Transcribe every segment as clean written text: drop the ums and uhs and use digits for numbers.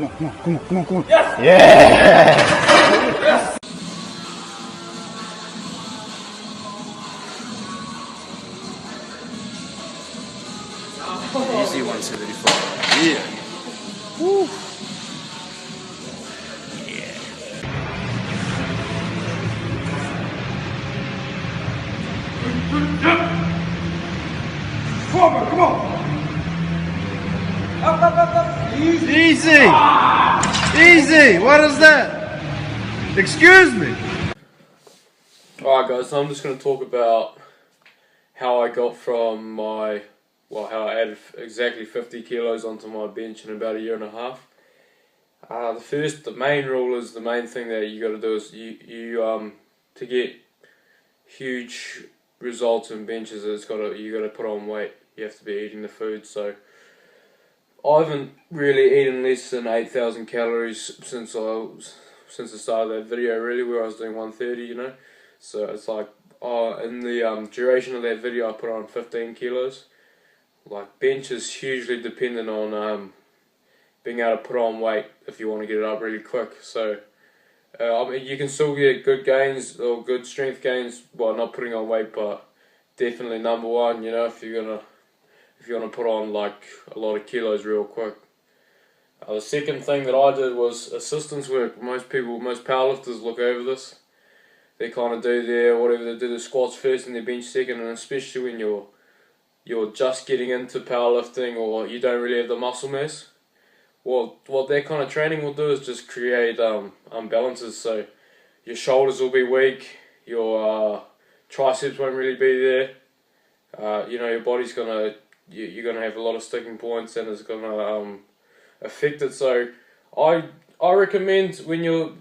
come on. Yes! Yeah! Easy 175. Yeah. Woo. Yeah. Come on, come on. Up. Easy. Easy. What is that? Excuse me. Alright guys, so I'm just going to talk about how I got from my, how I added exactly 50 kilos onto my bench in about a year and a half. The main rule is, the main thing that you got to do is to get huge results in benches, you got to put on weight. You have to be eating the food. So I haven't really eaten less than 8,000 calories since the start of that video, really, where I was doing 130, you know. So it's like, in the duration of that video, I put on 15 kilos. Like, bench is hugely dependent on being able to put on weight if you want to get it up really quick. So I mean, you can still get good gains or good strength gains while not putting on weight, but definitely number one, you know, if you want to put on like a lot of kilos real quick. The second thing that I did was assistance work. Most powerlifters look over this. They kind of do they do the squats first and their bench second, and especially when you're just getting into powerlifting or you don't really have the muscle mass. What that kind of training will do is just create unbalances. So your shoulders will be weak, your triceps won't really be there. You know, your body's you're gonna have a lot of sticking points, and it's gonna affect it. So I recommend, when you're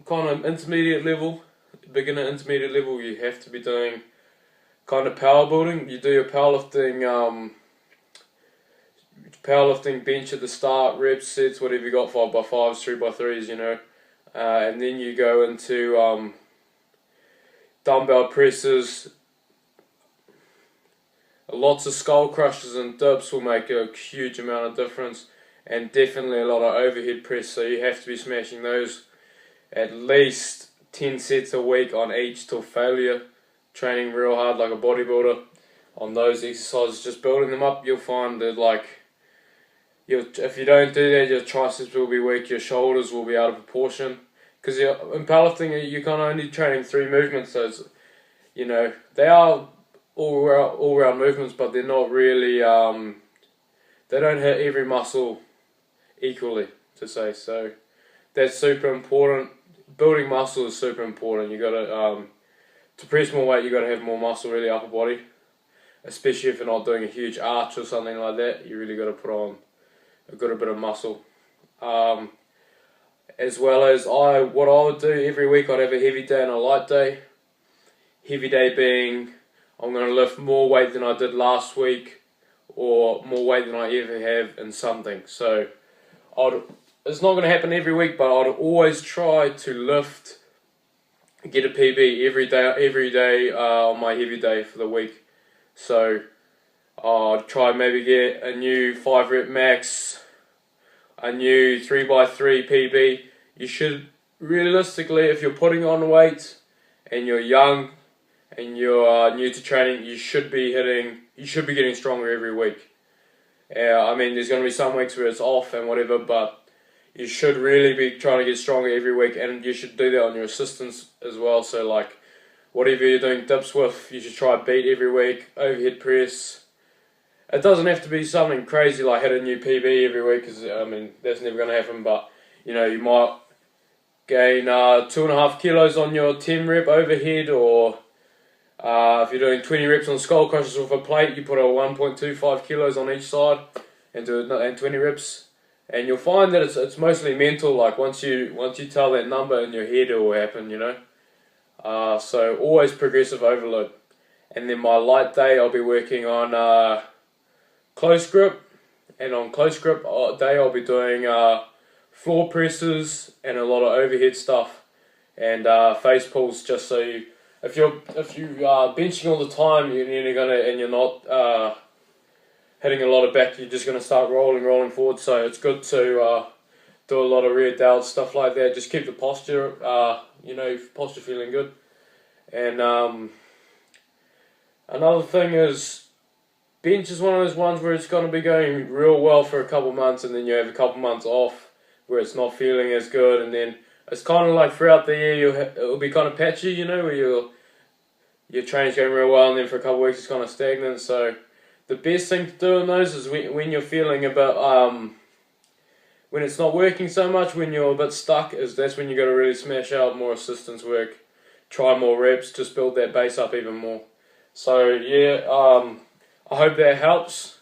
kind of intermediate level, beginner intermediate level, you have to be doing kind of power building. You do your powerlifting bench at the start, reps, sets, whatever you got, 5x5s, 3x3s, you know, and then you go into dumbbell presses. Lots of skull crushers and dips will make a huge amount of difference, and definitely a lot of overhead press. So you have to be smashing those at least 10 sets a week on each till failure, training real hard like a bodybuilder on those exercises, just building them up. You'll find that, like, if you don't do that, your triceps will be weak, your shoulders will be out of proportion, because in powerlifting you're kind of only training 3 movements. So it's, you know, they are all round movements, but they're not really they don't hit every muscle equally, to say. So that's super important. Building muscle is super important. You gotta to press more weight, you gotta have more muscle, really, upper body, especially if you're not doing a huge arch or something like that. You really gotta put on a good bit of muscle. As well as what I would do every week, I'd have a heavy day and a light day. Heavy day being, I'm going to lift more weight than I did last week, or more weight than I ever have in something. So it's not going to happen every week, but I'd always try to get a PB every day on my heavy day for the week. So I'd try maybe get a new 5 rep max, a new 3x3 PB. You should, realistically, if you're putting on weight and you're young and you're new to training, you should be getting stronger every week. I mean, there's going to be some weeks where it's off and whatever, but you should really be trying to get stronger every week, and you should do that on your assistants as well. So, like, whatever you're doing dips with, you should try beat every week. Overhead press. It doesn't have to be something crazy like hit a new PB every week, because I mean, that's never going to happen. But you know, you might gain 2.5 kilos on your 10 rep overhead, or if you're doing 20 reps on skull crushers with a plate, you put a 1.25 kilos on each side and do 20 reps. And you'll find that it's mostly mental. Like, once you tell that number in your head, it will happen, you know. So always progressive overload. And then my light day, I'll be working on close grip, and on close grip day I'll be doing floor presses and a lot of overhead stuff, and face pulls. Just so if you are benching all the time, you're not hitting a lot of back, you're just going to start rolling forward. So it's good to do a lot of rear delts, stuff like that. Just keep the posture, posture feeling good. And another thing is, bench is one of those ones where it's going to be going real well for a couple months, and then you have a couple months off where it's not feeling as good, and then it's kind of like throughout the year it'll be kind of patchy, where your training's going real well, and then for a couple of weeks it's kind of stagnant. So the best thing to do in those is when you're feeling a bit, when it's not working so much, when you're a bit stuck, that's when you got to really smash out more assistance work, try more reps, just build that base up even more. So yeah, I hope that helps.